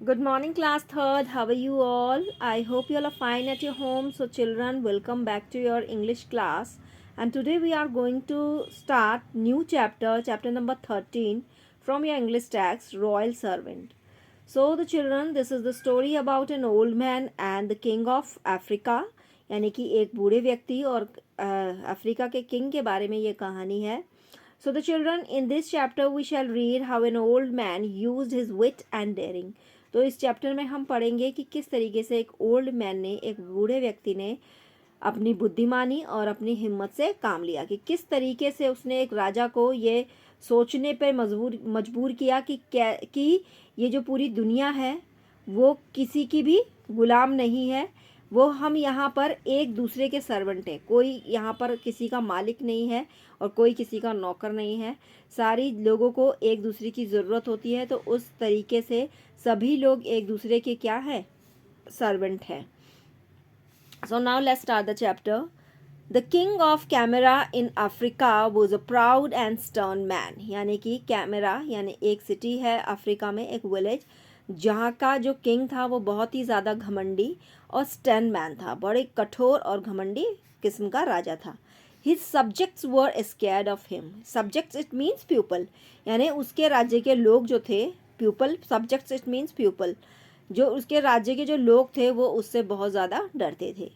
Good morning, class third. How are you all? I hope you all are fine at your home. So, children, welcome back to your English class. And today we are going to start new chapter, chapter number 13 from your English text, Royal Servant. So, the children, this is the story about an old man and the king of Africa. यानी कि एक बूढ़े व्यक्ति और Africa के king के बारे में ये कहानी है. So the children, in this chapter we shall read how an old man used his wit and daring. तो इस चैप्टर में हम पढ़ेंगे कि किस तरीके से एक ओल्ड मैन ने, एक बूढ़े व्यक्ति ने अपनी बुद्धिमानी और अपनी हिम्मत से काम लिया, कि किस तरीके से उसने एक राजा को ये सोचने पर मजबूर किया कि ये जो पूरी दुनिया है वो किसी की भी गुलाम नहीं है, वो हम यहाँ पर एक दूसरे के सर्वेंट हैं. कोई यहाँ पर किसी का मालिक नहीं है और कोई किसी का नौकर नहीं है. सारी लोगों को एक दूसरे की ज़रूरत होती है, तो उस तरीके से सभी लोग एक दूसरे के क्या है, सर्वेंट है. So now let's start the chapter. The king of camera in Africa was a proud and stern man. यानी कि कैमरा यानी एक सिटी है अफ्रीका में, एक विलेज, जहाँ का जो किंग था वो बहुत ही ज़्यादा घमंडी और स्टर्न मैन था, बड़े कठोर और घमंडी किस्म का राजा था. His subjects were scared of him. Subjects it means pupil. यानी उसके राज्य के लोग जो थे, pupil, subjects it means pupil, जो उसके राज्य के जो लोग थे वो उससे बहुत ज़्यादा डरते थे.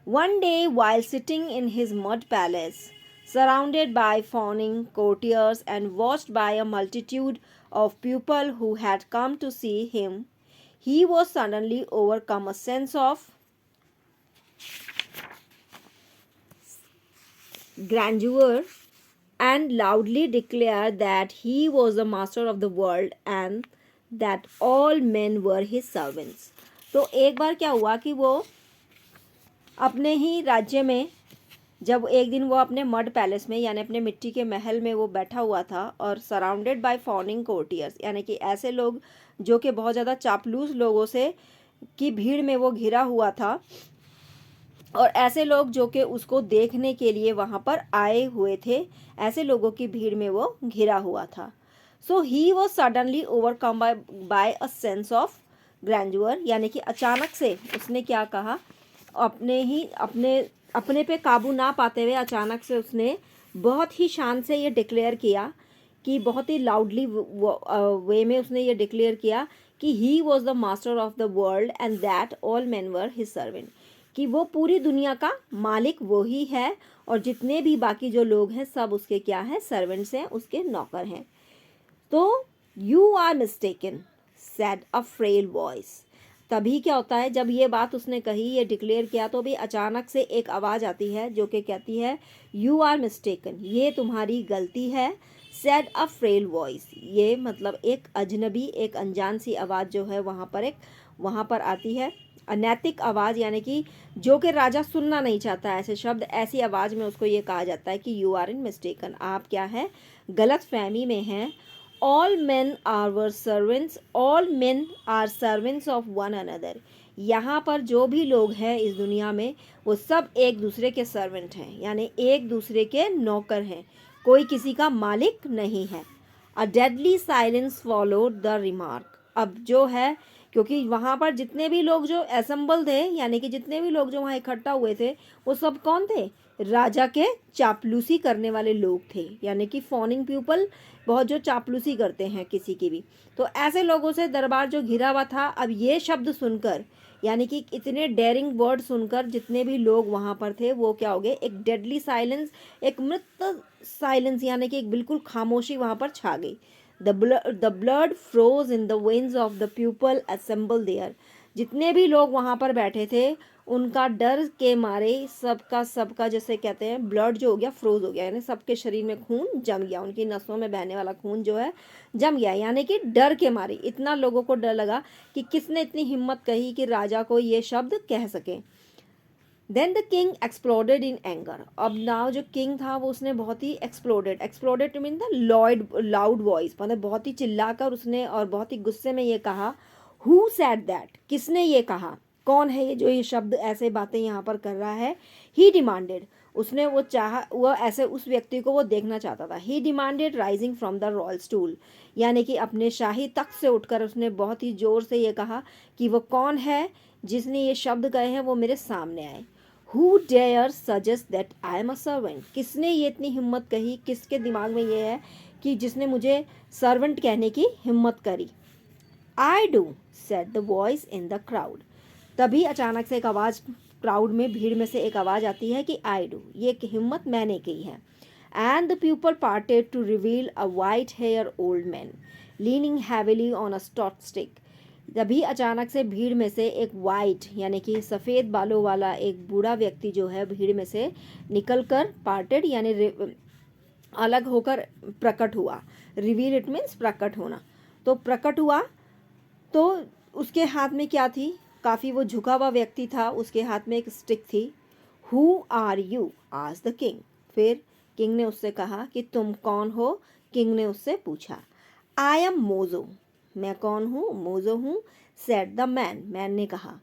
One day while sitting in his mud palace, surrounded by fawning courtiers and watched by a multitude of people who had come to see him, he was suddenly overcome a sense of grandeur and loudly declared that he was the master of the world and that all men were his servants. तो एक बार क्या हुआ कि वो अपने ही राज्य में, जब एक दिन वो अपने मड पैलेस में यानी अपने मिट्टी के महल में वो बैठा हुआ था और सराउंडेड बाय फॉनिंग कोर्टियर्स, यानी कि ऐसे लोग जो कि बहुत ज़्यादा चापलूस लोगों से की भीड़ में वो घिरा हुआ था, और ऐसे लोग जो कि उसको देखने के लिए वहाँ पर आए हुए थे, ऐसे लोगों की भीड़ में वो घिरा हुआ था. So he was suddenly overcome by a sense of grandeur. यानी कि अचानक से उसने क्या कहा, अपने पे काबू ना पाते हुए अचानक से उसने बहुत ही शान से ये डिक्लेयर किया, कि बहुत ही लाउडली वे में उसने ये डिक्लेयर किया कि he was the master of the world and that all man were his servant. कि वो पूरी दुनिया का मालिक वो ही है और जितने भी बाकी जो लोग हैं सब उसके क्या हैं, सर्वेंट्स हैं, उसके नौकर हैं. तो you are mistaken said a frail voice. तभी क्या होता है, जब ये बात उसने कही, ये डिक्लेयर किया, तो भी अचानक से एक आवाज़ आती है जो कि कहती है यू आर मिस्टेकन, ये तुम्हारी गलती है. सेड अ फ्रेल वॉइस, ये मतलब एक अजनबी, एक अनजान सी आवाज़ जो है वहाँ पर आती है. अनैतिक आवाज़, यानी कि जो कि राजा सुनना नहीं चाहता ऐसे शब्द, ऐसी आवाज़ में उसको ये कहा जाता है कि यू आर इन मिस्टेकन, आप क्या है, गलत फहमी में हैं. All men are were servants, all men are servants of one another. यहाँ पर जो भी लोग हैं इस दुनिया में वो सब एक दूसरे के सर्वेंट हैं, यानी एक दूसरे के नौकर हैं, कोई किसी का मालिक नहीं है. A deadly silence followed the remark. अब जो है, क्योंकि वहाँ पर जितने भी लोग जो असेंबल थे, यानी कि जितने भी लोग जो वहाँ इकट्ठा हुए थे, वो सब कौन थे, राजा के चापलूसी करने वाले लोग थे, यानी कि फॉनिंग पीपल, बहुत जो चापलूसी करते हैं किसी की भी. तो ऐसे लोगों से दरबार जो घिरा हुआ था, अब ये शब्द सुनकर, यानी कि इतने डेयरिंग वर्ड सुनकर जितने भी लोग वहाँ पर थे वो क्या हो गए, एक डेडली साइलेंस, एक मृत साइलेंस, यानी कि एक बिल्कुल खामोशी वहाँ पर छा गई. The blood froze in the veins of the people assembled there. जितने भी लोग वहाँ पर बैठे थे उनका डर के मारे सबका जैसे कहते हैं ब्लड जो हो गया, फ्रोज हो गया, यानी सबके शरीर में खून जम गया, उनकी नसों में बहने वाला खून जो है जम गया, यानी कि डर के मारे इतना लोगों को डर लगा कि किसने इतनी हिम्मत कही कि राजा को ये शब्द कह सके. Then the king exploded in anger. अब नाउ जो किंग था वो उसने बहुत ही exploded to mean the loud voice, मतलब बहुत ही चिल्लाकर उसने और बहुत ही गुस्से में ये कहा, हु सेड दैट, किसने ये कहा, कौन है ये जो ये शब्द ऐसे बातें यहाँ पर कर रहा है. ही डिमांडेड, उसने वो ऐसे उस व्यक्ति को वो देखना चाहता था। He demanded rising from the royal stool, यानी कि अपने शाही तख्त से उठकर उसने बहुत ही ज़ोर से ये कहा कि वो कौन है जिसने ये शब्द कहे हैं, वो मेरे सामने आए। Who dare suggest that I am a servant, किसने ये इतनी हिम्मत कही, किसके दिमाग में ये है कि जिसने मुझे सर्वेंट कहने की हिम्मत करी। I do said the voice in the crowd, तभी अचानक से एक आवाज़, क्राउड में, भीड़ में से एक आवाज़ आती है कि आई डू, ये हिम्मत मैंने की है। And the people parted to reveal a white hair old man leaning heavily on a stout stick, तभी अचानक से भीड़ में से एक वाइट यानी कि सफ़ेद बालों वाला एक बूढ़ा व्यक्ति जो है भीड़ में से निकल कर, पार्टेड यानी अलग होकर प्रकट हुआ। रिवील इट मीन्स प्रकट होना, तो प्रकट हुआ। तो उसके हाथ में क्या थी, काफ़ी वो झुका हुआ व्यक्ति था, उसके हाथ में एक स्टिक थी। Who are you asked the king, फिर किंग ने उससे कहा कि तुम कौन हो। किंग ने उससे पूछा। आई एम मोजो, मैं कौन हूँ, मोजो हूँ। सेड द मैन, मैन ने कहा।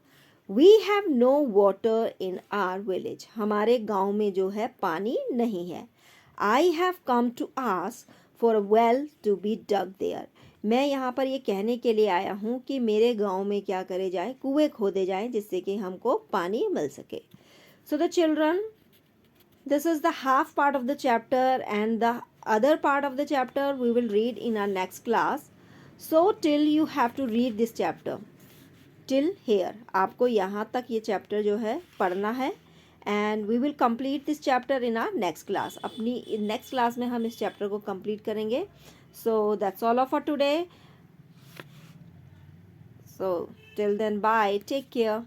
We have no water in our village, हमारे गांव में जो है पानी नहीं है। I have come to ask for a well to be dug there, मैं यहाँ पर ये कहने के लिए आया हूँ कि मेरे गांव में क्या करे जाए, कुएं खोदे जाएं जिससे कि हमको पानी मिल सके। So the children, this is the half part of the chapter, and the other part of the chapter we will read in our next class. So till you have to read this chapter till here, आपको यहाँ तक ये chapter जो है पढ़ना है। And we will complete this chapter in our next class, अपनी next class में हम इस चैप्टर को कंप्लीट करेंगे। So that's all for today. So till then, bye, take care.